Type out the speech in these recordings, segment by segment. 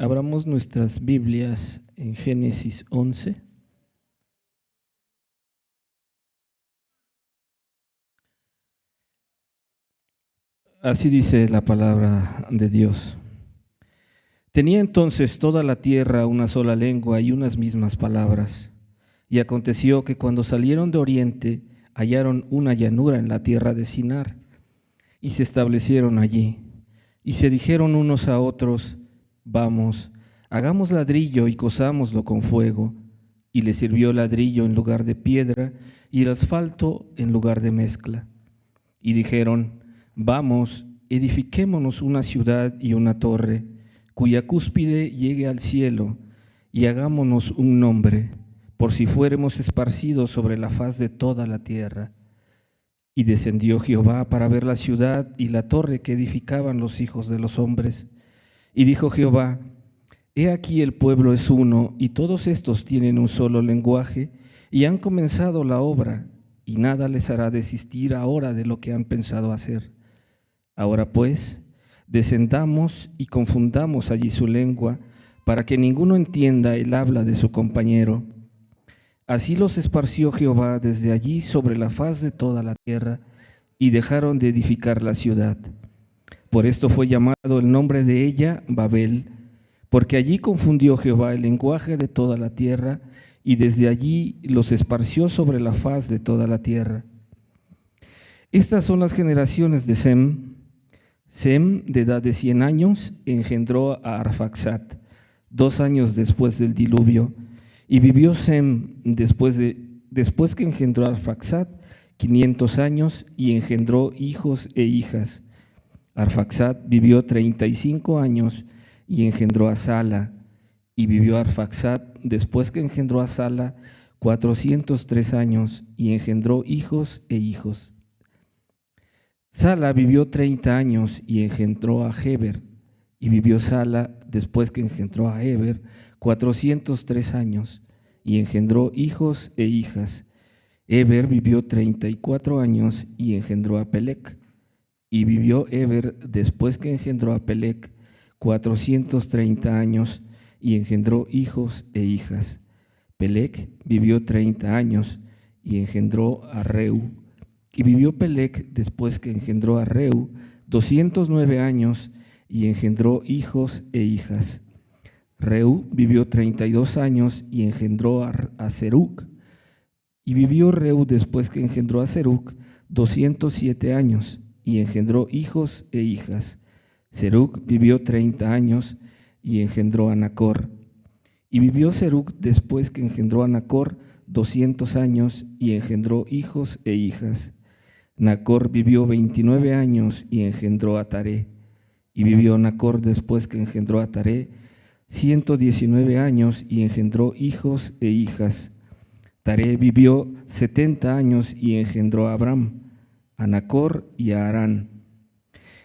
Abramos nuestras Biblias en Génesis 11. Así dice la palabra de Dios. Tenía entonces toda la tierra una sola lengua y unas mismas palabras. Y aconteció que cuando salieron de oriente, hallaron una llanura en la tierra de Sinar, y se establecieron allí. Y se dijeron unos a otros: vamos, hagamos ladrillo y cosámoslo con fuego. Y les sirvió ladrillo en lugar de piedra, y el asfalto en lugar de mezcla. Y dijeron: vamos, edifiquémonos una ciudad y una torre, cuya cúspide llegue al cielo, y hagámonos un nombre, por si fuéremos esparcidos sobre la faz de toda la tierra. Y descendió Jehová para ver la ciudad y la torre que edificaban los hijos de los hombres. Y dijo Jehová: he aquí el pueblo es uno, y todos estos tienen un solo lenguaje, y han comenzado la obra, y nada les hará desistir ahora de lo que han pensado hacer. Ahora pues, descendamos y confundamos allí su lengua, para que ninguno entienda el habla de su compañero. Así los esparció Jehová desde allí sobre la faz de toda la tierra, y dejaron de edificar la ciudad. Por esto fue llamado el nombre de ella Babel, porque allí confundió Jehová el lenguaje de toda la tierra, y desde allí los esparció sobre la faz de toda la tierra. Estas son las generaciones de Sem. Sem, de edad de 100 años, engendró a Arfaxad, 2 años después del diluvio, y vivió Sem después que engendró a Arfaxad 500 años, y engendró hijos e hijas. Arfaxad vivió 35 años y engendró a Sala, y vivió Arfaxad después que engendró a Sala 403 años, y engendró hijos e hijos. Sala vivió 30 años y engendró a Heber, y vivió Sala después que engendró a Heber 403 años, y engendró hijos e hijas. Heber vivió 34 años y engendró a Pelec, y vivió Heber después que engendró a Pelec 430 años, y engendró hijos e hijas. Pelec vivió 30 años y engendró a Reu. Y vivió Pelec después que engendró a Reu 209 años, y engendró hijos e hijas. Reu vivió 32 años y engendró a Seruc. Y vivió Reu después que engendró a Seruc 207 años, y engendró hijos e hijas. Seruc vivió 30 años y engendró a Nacor. Y vivió Seruc después que engendró a Nacor 200 años, y engendró hijos e hijas. Nacor vivió 29 años y engendró a Taré. Y vivió Nacor después que engendró a Taré 119 años y engendró hijos e hijas. Taré vivió 70 años y engendró a Abram, a Nacor y a Harán.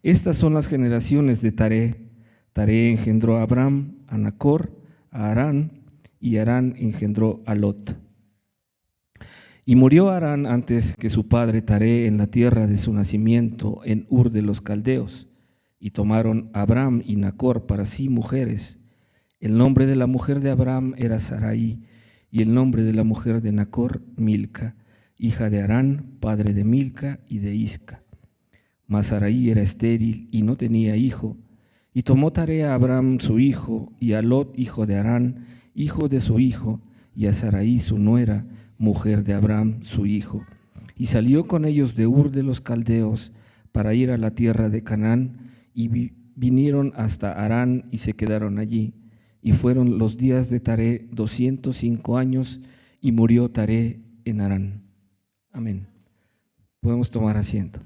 Estas son las generaciones de Taré. Taré engendró a Abram, a Nacor, a Harán, y Harán engendró a Lot. Y murió Harán antes que su padre Taré en la tierra de su nacimiento, en Ur de los Caldeos, y tomaron a Abram y Nacor para sí mujeres. El nombre de la mujer de Abram era Sarai, y el nombre de la mujer de Nacor, Milca, hija de Harán, padre de Milca y de Isca. Mas Sarai era estéril y no tenía hijo, y tomó Taré a Abram su hijo, y a Lot, hijo de Harán, hijo de su hijo, y a Sarai su nuera, mujer de Abram su hijo, y salió con ellos de Ur de los Caldeos para ir a la tierra de Canaán, y vinieron hasta Harán y se quedaron allí. Y fueron los días de Taré 205 años, y murió Taré en Harán. Amén. Podemos tomar asiento.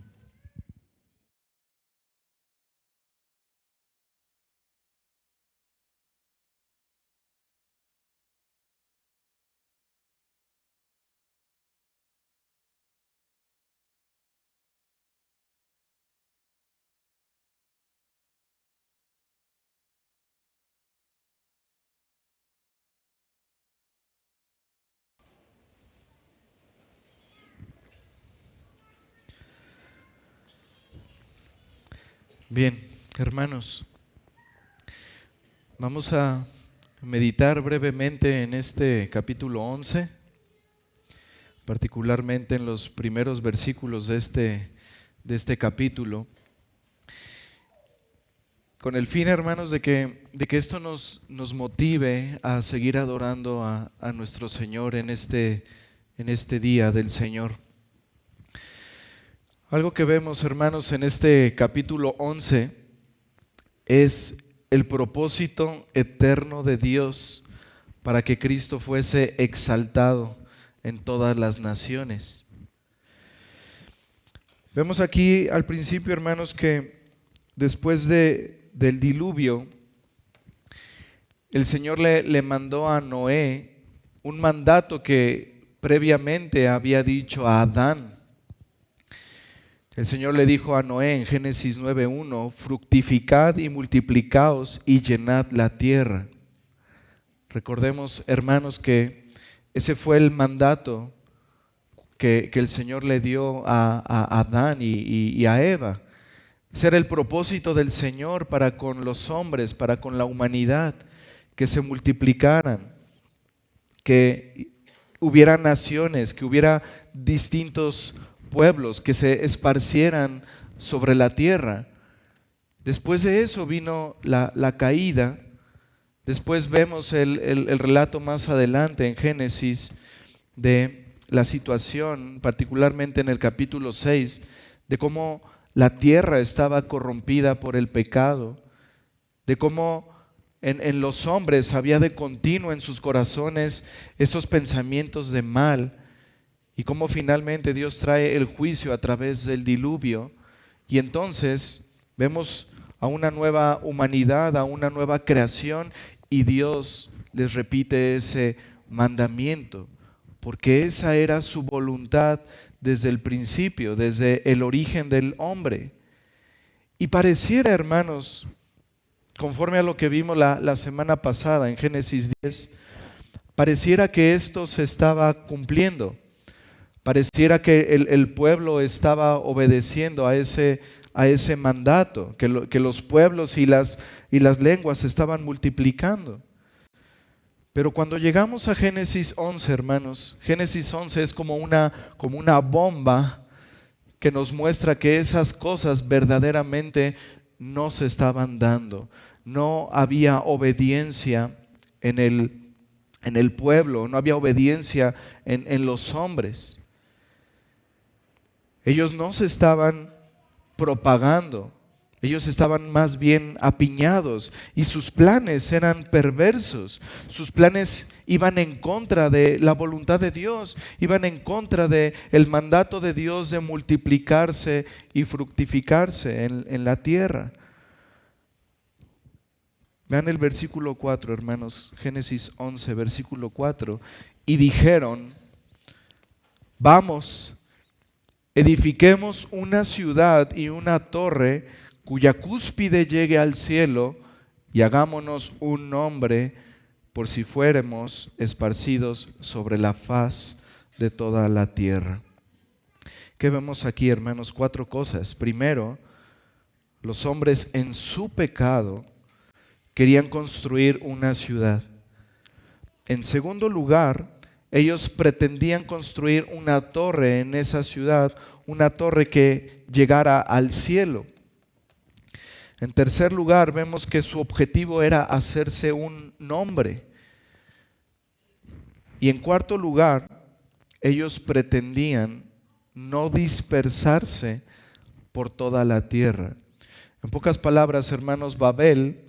Bien, hermanos, Vamos a meditar brevemente en este capítulo 11, particularmente en los primeros versículos de este capítulo, con el fin, hermanos, de que esto nos motive a seguir adorando a nuestro Señor en este día del Señor. Algo que vemos, hermanos, en este capítulo 11 es el propósito eterno de Dios para que Cristo fuese exaltado en todas las naciones. Vemos aquí al principio, hermanos, que después del diluvio, el Señor le mandó a Noé un mandato que previamente había dicho a Adán. El Señor le dijo a Noé en Génesis 9:1, fructificad y multiplicaos y llenad la tierra. Recordemos, hermanos, que ese fue el mandato que el Señor le dio a Adán y a Eva. Ese era el propósito del Señor para con los hombres, para con la humanidad, que se multiplicaran, que hubiera naciones, que hubiera distintos pueblos que se esparcieran sobre la tierra. Después de eso vino la caída. Después vemos el relato más adelante en Génesis de la situación, particularmente en el capítulo 6, de cómo la tierra estaba corrompida por el pecado, de cómo en los hombres había de continuo en sus corazones esos pensamientos de mal, y cómo finalmente Dios trae el juicio a través del diluvio. Y entonces vemos a una nueva humanidad, a una nueva creación, y Dios les repite ese mandamiento, porque esa era su voluntad desde el principio, desde el origen del hombre. Y pareciera, hermanos, conforme a lo que vimos la semana pasada en Génesis 10, pareciera que esto se estaba cumpliendo. Pareciera que el pueblo estaba obedeciendo a ese mandato, que los pueblos y las lenguas se estaban multiplicando. Pero cuando llegamos a Génesis 11, hermanos, Génesis 11 es como una bomba que nos muestra que esas cosas verdaderamente no se estaban dando. No había obediencia en el pueblo, no había obediencia en los hombres. Ellos no se estaban propagando, ellos estaban más bien apiñados, y sus planes eran perversos. Sus planes iban en contra de la voluntad de Dios, iban en contra del mandato de Dios de multiplicarse y fructificarse en la tierra. Vean el versículo 4, hermanos, Génesis 11, versículo 4. Y dijeron, vamos, edifiquemos una ciudad y una torre cuya cúspide llegue al cielo, y hagámonos un nombre por si fuéramos esparcidos sobre la faz de toda la tierra. ¿Qué vemos aquí, hermanos? 4 cosas. Primero, los hombres en su pecado querían construir una ciudad. En segundo lugar, ellos pretendían construir una torre en esa ciudad, una torre que llegara al cielo. En tercer lugar, vemos que su objetivo era hacerse un nombre. Y en cuarto lugar, ellos pretendían no dispersarse por toda la tierra. En pocas palabras, hermanos, Babel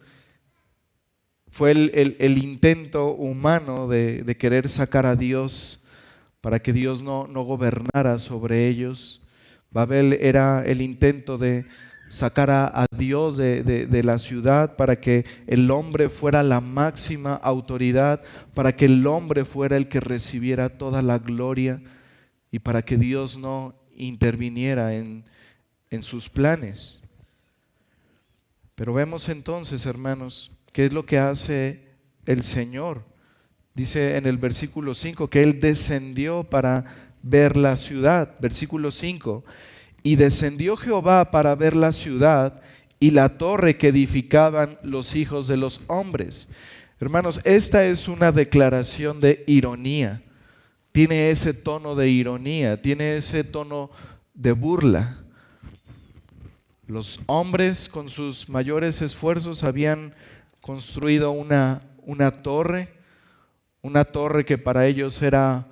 fue el intento humano de querer sacar a Dios para que Dios no gobernara sobre ellos. Babel era el intento de sacar a Dios de la ciudad para que el hombre fuera la máxima autoridad, para que el hombre fuera el que recibiera toda la gloria y para que Dios no interviniera en sus planes. Pero vemos entonces, hermanos, ¿qué es lo que hace el Señor? Dice en el versículo 5 que Él descendió para ver la ciudad. Versículo 5, y descendió Jehová para ver la ciudad y la torre que edificaban los hijos de los hombres. Hermanos, esta es una declaración de ironía. Tiene ese tono de ironía, tiene ese tono de burla. Los hombres con sus mayores esfuerzos habían construido una torre que para ellos era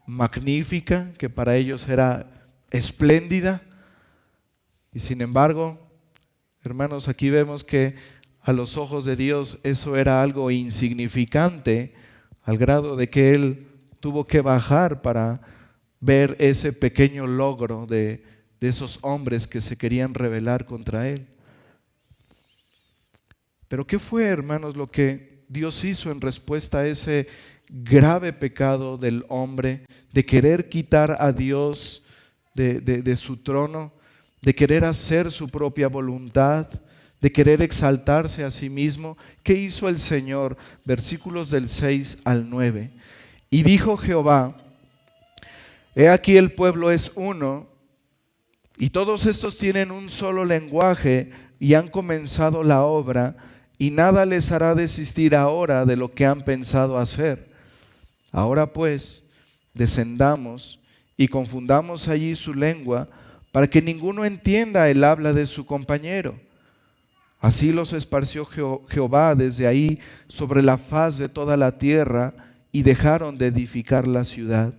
magnífica, que para ellos era espléndida. Y sin embargo, hermanos, aquí vemos que a los ojos de Dios eso era algo insignificante, al grado de que Él tuvo que bajar para ver ese pequeño logro de esos hombres que se querían rebelar contra Él. Pero ¿qué fue, hermanos, lo que Dios hizo en respuesta a ese grave pecado del hombre de querer quitar a Dios de su trono, de querer hacer su propia voluntad, de querer exaltarse a sí mismo? ¿Qué hizo el Señor? Versículos del 6 al 9. Y dijo Jehová: he aquí el pueblo es uno, y todos estos tienen un solo lenguaje, y han comenzado la obra, y nada les hará desistir ahora de lo que han pensado hacer. Ahora pues, descendamos y confundamos allí su lengua, para que ninguno entienda el habla de su compañero. Así los esparció Jehová desde ahí sobre la faz de toda la tierra, y dejaron de edificar la ciudad.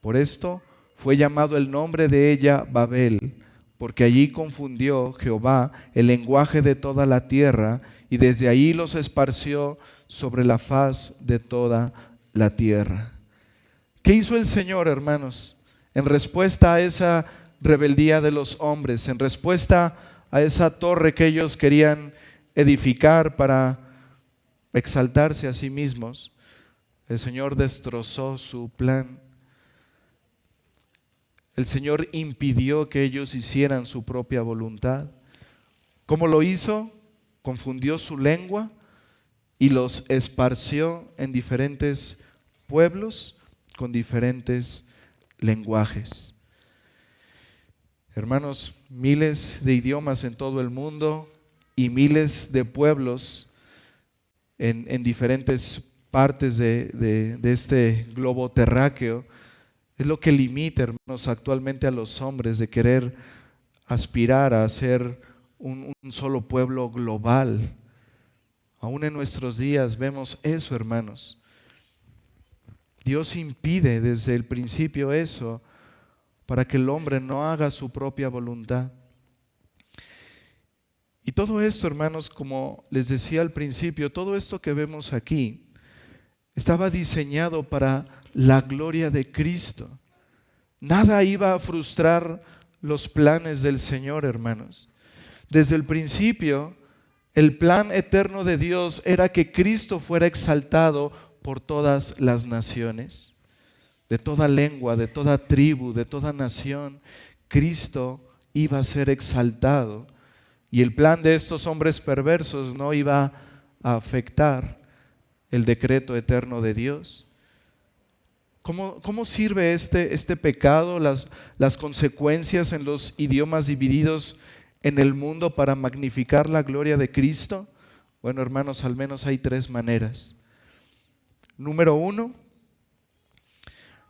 Por esto fue llamado el nombre de ella Babel, porque allí confundió Jehová el lenguaje de toda la tierra, y desde ahí los esparció sobre la faz de toda la tierra. ¿Qué hizo el Señor, hermanos, en respuesta a esa rebeldía de los hombres, en respuesta a esa torre que ellos querían edificar para exaltarse a sí mismos? El Señor destrozó su plan. El Señor impidió que ellos hicieran su propia voluntad. ¿Cómo lo hizo? Confundió su lengua y los esparció en diferentes pueblos con diferentes lenguajes. Hermanos, miles de idiomas en todo el mundo y miles de pueblos en diferentes partes de este globo terráqueo es lo que limita, hermanos, actualmente a los hombres de querer aspirar a ser un solo pueblo global. Aún en nuestros días vemos eso, hermanos. Dios impide desde el principio eso para que el hombre no haga su propia voluntad. Y todo esto, hermanos, como les decía al principio, todo esto que vemos aquí estaba diseñado para la gloria de Cristo. Nada iba a frustrar los planes del Señor, hermanos. Desde el principio, el plan eterno de Dios era que Cristo fuera exaltado por todas las naciones, de toda lengua, de toda tribu, de toda nación. Cristo iba a ser exaltado, y el plan de estos hombres perversos no iba a afectar el decreto eterno de Dios. ¿Cómo sirve este pecado, las consecuencias en los idiomas divididos en el mundo para magnificar la gloria de Cristo? Bueno, hermanos, al menos hay 3 maneras. Número 1,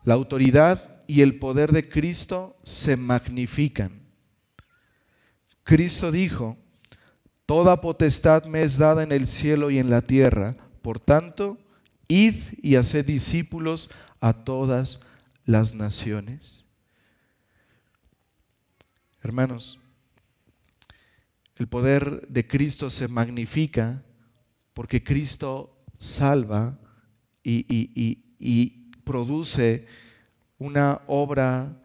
la autoridad y el poder de Cristo se magnifican. Cristo dijo: toda potestad me es dada en el cielo y en la tierra, por tanto, id y haced discípulos a todas las naciones. Hermanos, el poder de Cristo se magnifica porque Cristo salva y produce una obra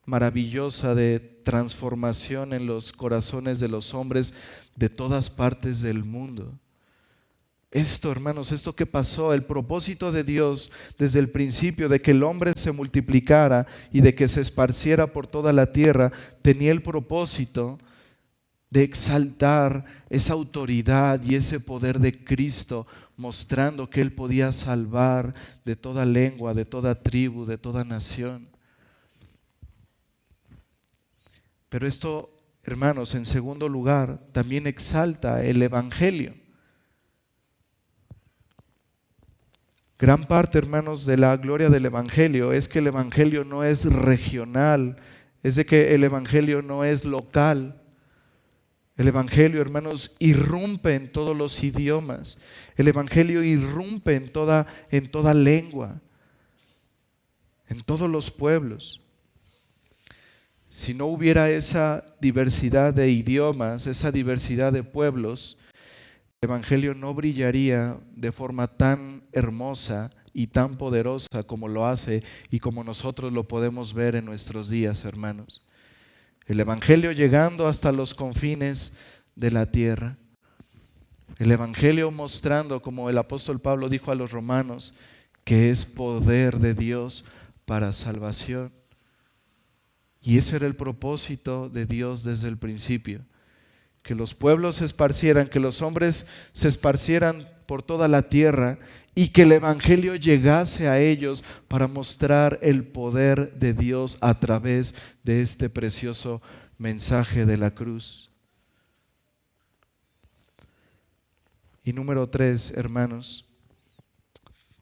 maravillosa de transformación en los corazones de los hombres de todas partes del mundo. Esto, hermanos, esto que pasó, el propósito de Dios desde el principio de que el hombre se multiplicara y de que se esparciera por toda la tierra, tenía el propósito de exaltar esa autoridad y ese poder de Cristo, mostrando que Él podía salvar de toda lengua, de toda tribu, de toda nación. Pero esto hermanos, en segundo lugar, también exalta el Evangelio. Gran parte, hermanos, de la gloria del Evangelio es que el Evangelio no es regional, es de que el Evangelio no es local. El Evangelio, hermanos, irrumpe en todos los idiomas. El Evangelio irrumpe en toda lengua, en todos los pueblos. Si no hubiera esa diversidad de idiomas, esa diversidad de pueblos, el Evangelio no brillaría de forma tan hermosa y tan poderosa como lo hace y como nosotros lo podemos ver en nuestros días, hermanos. El Evangelio llegando hasta los confines de la tierra. El Evangelio mostrando, como el apóstol Pablo dijo a los romanos, que es poder de Dios para salvación. Y ese era el propósito de Dios desde el principio. Que los pueblos se esparcieran, que los hombres se esparcieran por toda la tierra y que el Evangelio llegase a ellos para mostrar el poder de Dios a través de este precioso mensaje de la cruz. Y número 3, hermanos,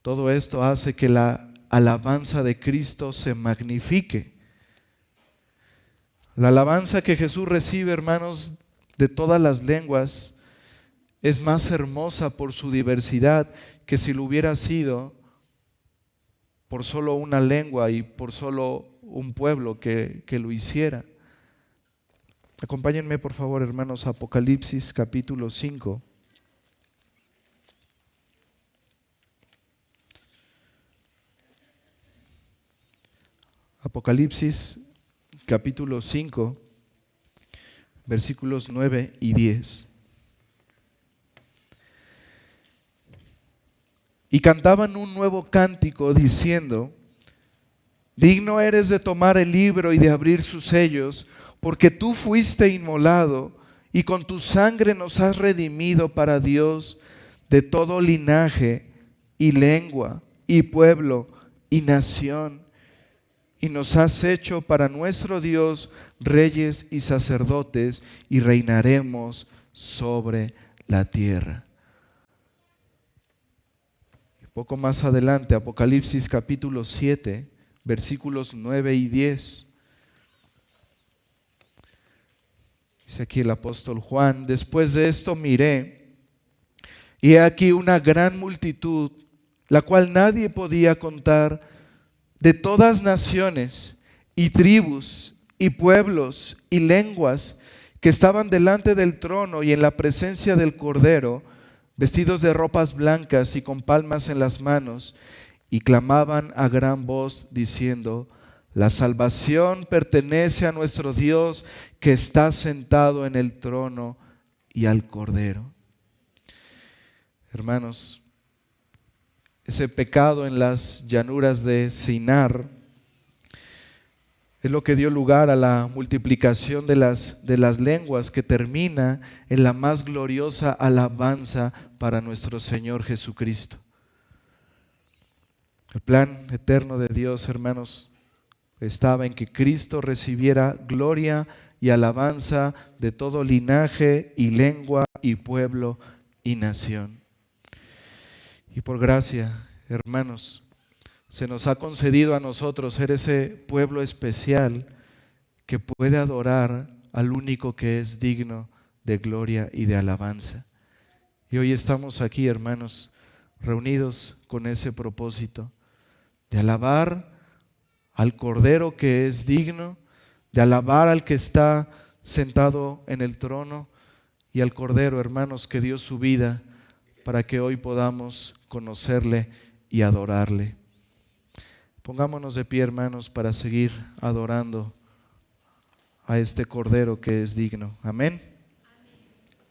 todo esto hace que la alabanza de Cristo se magnifique. La alabanza que Jesús recibe, hermanos, de todas las lenguas, es más hermosa por su diversidad que si lo hubiera sido por solo una lengua y por solo un pueblo que lo hiciera. Acompáñenme, por favor, hermanos, a Apocalipsis capítulo 5. Apocalipsis capítulo 5, versículos 9 y 10. Y cantaban un nuevo cántico diciendo: digno eres de tomar el libro y de abrir sus sellos, porque tú fuiste inmolado y con tu sangre nos has redimido para Dios de todo linaje y lengua y pueblo y nación, y nos has hecho para nuestro Dios reyes y sacerdotes, y reinaremos sobre la tierra. Poco más adelante, Apocalipsis capítulo 7, versículos 9 y 10. Dice aquí el apóstol Juan: después de esto miré, y he aquí una gran multitud, la cual nadie podía contar, de todas naciones y tribus y pueblos y lenguas, que estaban delante del trono y en la presencia del Cordero, vestidos de ropas blancas y con palmas en las manos, y clamaban a gran voz diciendo: la salvación pertenece a nuestro Dios, que está sentado en el trono, y al Cordero. Hermanos, ese pecado en las llanuras de Sinar es lo que dio lugar a la multiplicación de las lenguas, que termina en la más gloriosa alabanza para nuestro Señor Jesucristo. El plan eterno de Dios, hermanos, estaba en que Cristo recibiera gloria y alabanza de todo linaje y lengua y pueblo y nación. Y por gracia, hermanos, se nos ha concedido a nosotros ser ese pueblo especial que puede adorar al único que es digno de gloria y de alabanza. Y hoy estamos aquí, hermanos, reunidos con ese propósito de alabar al Cordero que es digno, de alabar al que está sentado en el trono, y al Cordero, hermanos, que dio su vida para que hoy podamos conocerle y adorarle. Pongámonos de pie, hermanos, para seguir adorando a este Cordero que es digno. Amén.